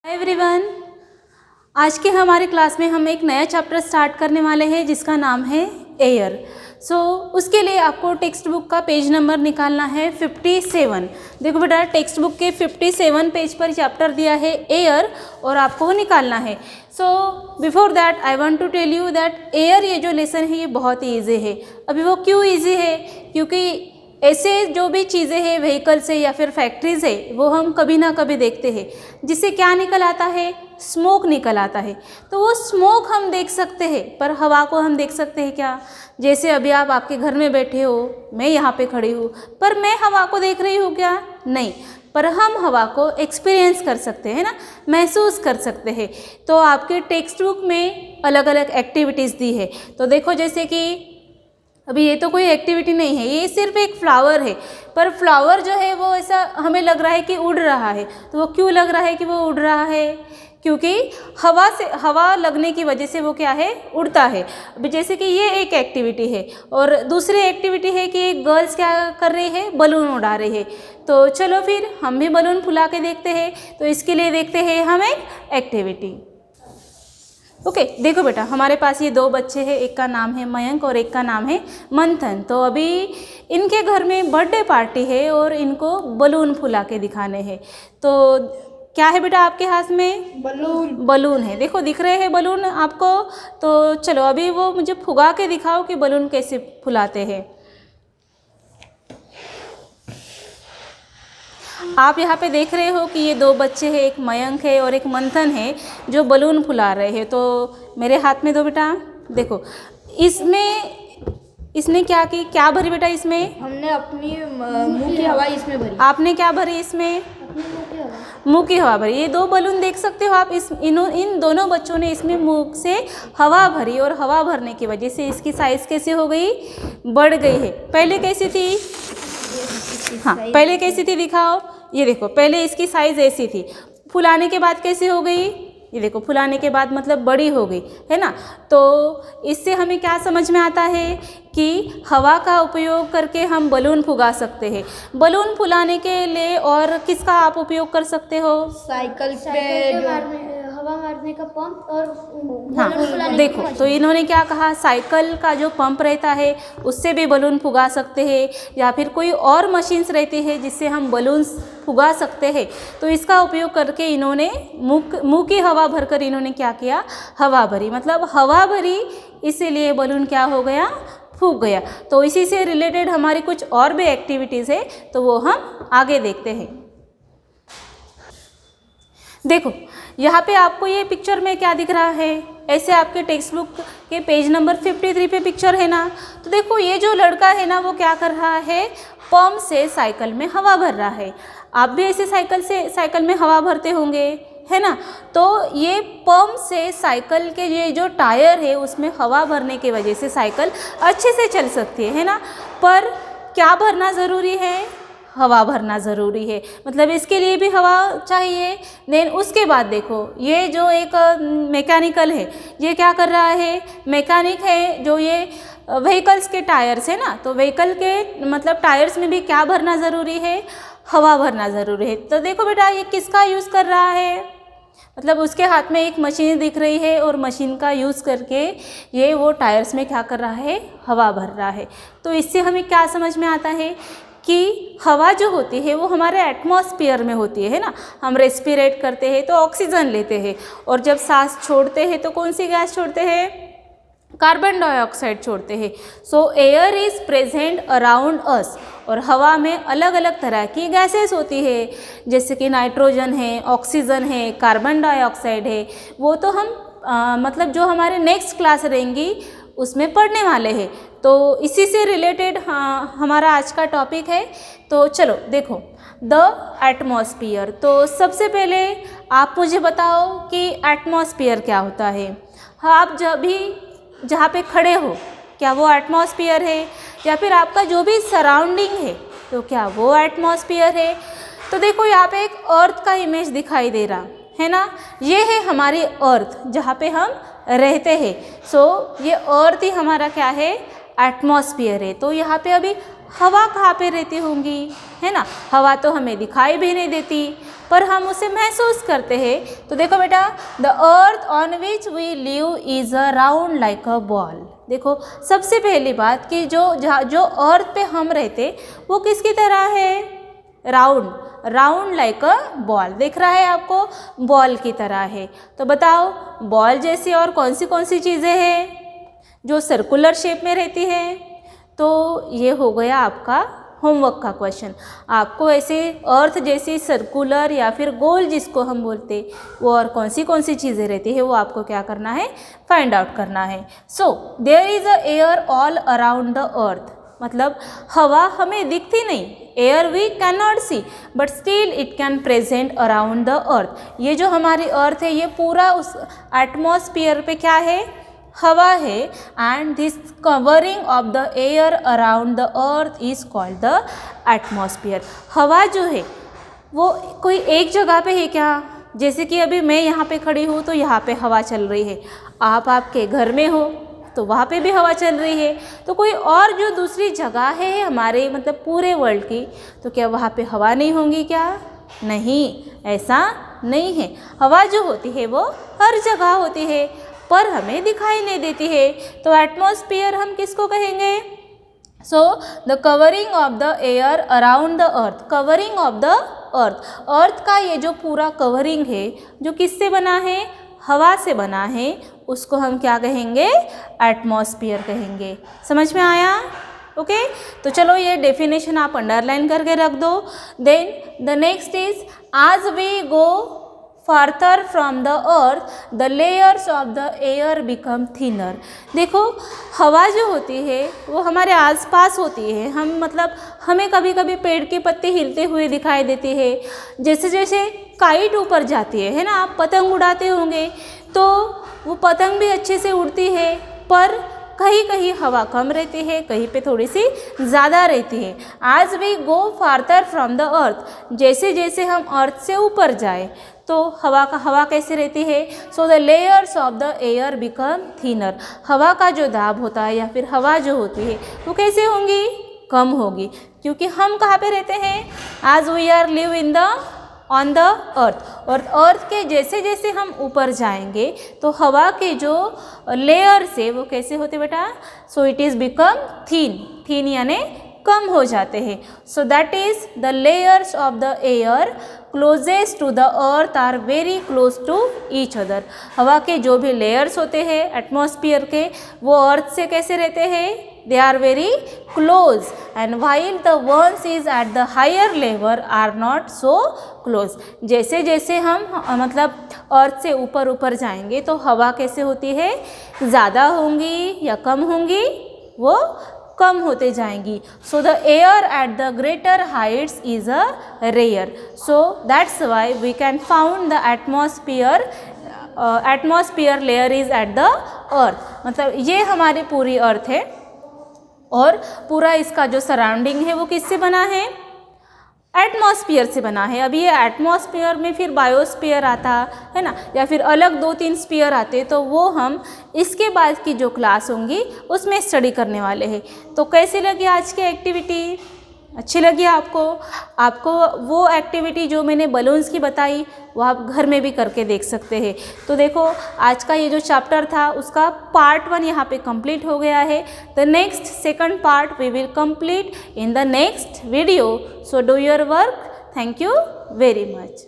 Hi everyone, आज के हमारे क्लास में हम एक नया चैप्टर स्टार्ट करने वाले हैं जिसका नाम है एयर। उसके लिए आपको टेक्स्ट बुक का पेज नंबर निकालना है 57। देखो बेटा, टेक्स्ट बुक के 57 पेज पर चैप्टर दिया है एयर और आपको वो निकालना है। Before that I want to tell you that air ये जो लेसन है ये बहुत ही ईजी है। अभी वो क्यों ईजी है? क्योंकि ऐसे जो भी चीज़ें हैं, व्हीकल्स है या फिर फैक्ट्रीज़ है, वो हम कभी ना कभी देखते हैं जिससे क्या निकल आता है, स्मोक निकल आता है। तो वो स्मोक हम देख सकते हैं, पर हवा को हम देख सकते हैं क्या? जैसे अभी आप आपके घर में बैठे हो, मैं यहाँ पे खड़ी हूँ, पर मैं हवा को देख रही हूँ क्या? नहीं, पर हम हवा को एक्सपीरियंस कर सकते हैं ना, महसूस कर सकते हैं। तो आपके टेक्स्ट बुक में अलग अलग एक्टिविटीज़ दी है। तो देखो, जैसे कि अभी ये तो कोई एक्टिविटी नहीं है, ये सिर्फ एक फ्लावर है, पर फ्लावर जो है वो ऐसा हमें लग रहा है कि उड़ रहा है। तो वो क्यों लग रहा है कि वो उड़ रहा है? क्योंकि हवा लगने की वजह से वो क्या है, उड़ता है। अभी जैसे कि ये एक एक्टिविटी है और दूसरी एक्टिविटी है कि गर्ल्स क्या कर रही है, बलून उड़ा रही है। तो चलो फिर हम भी बलून फुला के देखते हैं। तो इसके लिए देखते हैं हम एक एक्टिविटी। ओके, देखो बेटा, हमारे पास ये दो बच्चे हैं, एक का नाम है मयंक और एक का नाम है मंथन। तो अभी इनके घर में बर्थडे पार्टी है और इनको बलून फुला के दिखाने हैं। तो क्या है बेटा आपके हाथ में? बलून है। देखो, दिख रहे हैं बलून आपको? तो चलो अभी वो मुझे फुगा के दिखाओ कि बलून कैसे फुलाते हैं। आप यहाँ पे देख रहे हो कि ये दो बच्चे हैं, एक मयंक है और एक मंथन है, जो बलून फुला रहे हैं। तो मेरे हाथ में दो बेटा। देखो, इसने क्या भरी बेटा इसमें? हमने अपनी मुंह की हवा इसमें भरी। आपने क्या भरी इसमें? मुंह की हवा भरी। ये दो बलून देख सकते हो आप, इन दोनों बच्चों ने इसमें मुंह से हवा भरी और हवा भरने की वजह से इसकी साइज़ कैसे हो गई, बढ़ गई है। पहले कैसी थी? हाँ, पहले कैसी थी दिखाओ। ये देखो, पहले इसकी साइज़ ऐसी थी, फुलाने के बाद कैसी हो गई? ये देखो, फुलाने के बाद मतलब बड़ी हो गई है ना। तो इससे हमें क्या समझ में आता है कि हवा का उपयोग करके हम बलून फुगा सकते हैं। बलून फुलाने के लिए और किसका आप उपयोग कर सकते हो? साइकिल पे हवा मारने का पंप और हाँ, देखो, तो इन्होंने क्या कहा, साइकिल का जो पंप रहता है उससे भी बलून फुगा सकते हैं, या फिर कोई और मशीन्स रहती है जिससे हम बलून फुगा सकते हैं। तो इसका उपयोग करके इन्होंने मुंह की हवा भरकर इन्होंने क्या किया, हवा भरी। मतलब हवा भरी, इसीलिए बलून क्या हो गया, फूक गया। तो इसी से रिलेटेड हमारी कुछ और भी एक्टिविटीज़ है, तो वो हम आगे देखते हैं। देखो, यहाँ पे आपको ये पिक्चर में क्या दिख रहा है? ऐसे आपके टेक्स्ट बुक के पेज नंबर 53 पे पिक्चर है ना। तो देखो, ये जो लड़का है ना, वो क्या कर रहा है, पंप से साइकिल में हवा भर रहा है। आप भी ऐसे साइकिल में हवा भरते होंगे, है ना। तो ये पंप से साइकिल के ये जो टायर है उसमें हवा भरने की वजह से साइकिल अच्छे से चल सकती है ना। पर क्या भरना ज़रूरी है? हवा भरना ज़रूरी है। मतलब इसके लिए भी हवा चाहिए। देन उसके बाद देखो, ये जो एक मैकेनिकल है, ये क्या कर रहा है, मैकेनिक है, जो ये व्हीकल्स के टायर्स है ना। तो व्हीकल के मतलब टायर्स में भी क्या भरना ज़रूरी है, हवा भरना ज़रूरी है। तो देखो बेटा, ये किसका यूज़ कर रहा है? मतलब उसके हाथ में एक मशीन दिख रही है और मशीन का यूज़ करके ये वो टायर्स में क्या कर रहा है, हवा भर रहा है। तो इससे हमें क्या समझ में आता है कि हवा जो होती है वो हमारे एटमॉस्फेयर में होती है ना। हम रेस्पिरेट करते हैं तो ऑक्सीजन लेते हैं, और जब सांस छोड़ते हैं तो कौन सी गैस छोड़ते हैं, कार्बन डाइऑक्साइड छोड़ते हैं। सो air is present around us. और हवा में अलग अलग तरह की गैसेस होती है, जैसे कि नाइट्रोजन है, ऑक्सीजन है, कार्बन डाइऑक्साइड है। वो तो हम मतलब जो हमारे नेक्स्ट क्लास रहेंगी उसमें पढ़ने वाले हैं। तो इसी से रिलेटेड हमारा आज का टॉपिक है। तो चलो देखो, द एटमॉस्फेयर। तो सबसे पहले आप मुझे बताओ कि एटमॉस्फेयर क्या होता है। आप जब भी जहाँ पे खड़े हो, क्या वो एटमॉस्फेयर है? या फिर आपका जो भी सराउंडिंग है, तो क्या वो एटमॉस्फेयर है? तो देखो, यहाँ पे एक अर्थ का इमेज दिखाई दे रहा है ना। ये है हमारी अर्थ, जहाँ पे हम रहते हैं। ये अर्थ ही हमारा क्या है, एटमॉस्फेयर है। तो यहाँ पे अभी हवा कहाँ पे रहती होंगी, है ना। हवा तो हमें दिखाई भी नहीं देती, पर हम उसे महसूस करते हैं। तो देखो बेटा, the earth on which we live is a round like a ball. देखो सबसे पहली बात कि जो अर्थ पे हम रहते वो किसकी तरह है, राउंड लाइक अ बॉल। दिख रहा है आपको, बॉल की तरह है। तो बताओ बॉल जैसी और कौन सी चीज़ें हैं जो सर्कुलर शेप में रहती है। तो ये हो गया आपका होमवर्क का क्वेश्चन। आपको ऐसे अर्थ जैसी सर्कुलर या फिर गोल जिसको हम बोलते वो और कौन सी चीज़ें रहती है वो आपको क्या करना है, फाइंड आउट करना है। So there is a air all around the earth, मतलब हवा हमें दिखती नहीं, air we can not see but still it can present around the earth. ये जो हमारी अर्थ है ये पूरा उस एटमॉस्फेयर पे क्या है, हवा है। And this covering of the air around the earth is called the atmosphere. हवा जो है वो कोई एक जगह पे है क्या, जैसे कि अभी मैं यहाँ पे खड़ी हूँ तो यहाँ पे हवा चल रही है, आप आपके घर में हो तो वहाँ पे भी हवा चल रही है। तो कोई और जो दूसरी जगह है हमारे मतलब पूरे वर्ल्ड की, तो क्या वहाँ पे हवा नहीं होंगी क्या? नहीं, ऐसा नहीं है। हवा जो होती है वो हर जगह होती है पर हमें दिखाई नहीं देती है। तो एटमॉस्फेयर हम किसको कहेंगे? So the covering of the air around the earth, covering of the earth का ये जो पूरा कवरिंग है जो किससे बना है, हवा से बना है, उसको हम क्या कहेंगे, एटमॉस्फेयर कहेंगे। समझ में आया? ओके तो चलो ये डेफिनेशन आप अंडरलाइन करके रख दो। Then the next is as we go farther from the earth the layers of the air become thinner। देखो हवा जो होती है वो हमारे आसपास होती है, हम मतलब हमें कभी कभी पेड़ के पत्ते हिलते हुए दिखाई देते हैं, जैसे जैसे काइट ऊपर जाती है ना, आप पतंग उड़ाते होंगे तो वो पतंग भी अच्छे से उड़ती है पर कहीं कहीं हवा कम रहती है, कहीं पे थोड़ी सी ज़्यादा रहती है। आज we go farther from the earth, जैसे जैसे हम अर्थ से ऊपर जाए तो हवा कैसे रहती है? So the layers of the air become thinner. हवा का जो दाब होता है या फिर हवा जो होती है वो कैसे होंगी? कम होगी, क्योंकि हम कहाँ पे रहते हैं? आज we are live in the on the earth, और अर्थ के जैसे जैसे हम ऊपर जाएंगे तो हवा के जो लेयर्स है वो कैसे होते बेटा? So it is become thin यानी कम हो जाते हैं। So that is the layers of the air closest to the earth are very close to each other. हवा के जो भी लेयर्स होते हैं एटमॉस्फेयर के वो अर्थ से कैसे रहते हैं? they are very close, and while the ones is at the higher level are not so close। जैसे जैसे हम मतलब अर्थ से ऊपर ऊपर जाएंगे तो हवा कैसे होती है? ज़्यादा होंगी या कम होंगी? वो कम होते जाएंगी। So the air at the greater heights is a rare, so that's why we can found the atmosphere layer is at the earth. मतलब ये हमारी पूरी अर्थ है और पूरा इसका जो सराउंडिंग है वो किससे बना है? एटमॉस्फेयर से बना है। अभी ये एटमॉस्फेयर में फिर बायोस्फीयर आता है ना, या फिर अलग 2-3 स्फीयर आते, तो वो हम इसके बाद की जो क्लास होंगी उसमें स्टडी करने वाले हैं। तो कैसी लगी आज की एक्टिविटी? अच्छी लगी आपको? आपको वो एक्टिविटी जो मैंने बलून्स की बताई वो आप घर में भी करके देख सकते हैं। तो देखो आज का ये जो चैप्टर था उसका पार्ट 1 यहाँ पे कंप्लीट हो गया है। The next second part we will complete in the next video. So do your work. Thank you very much.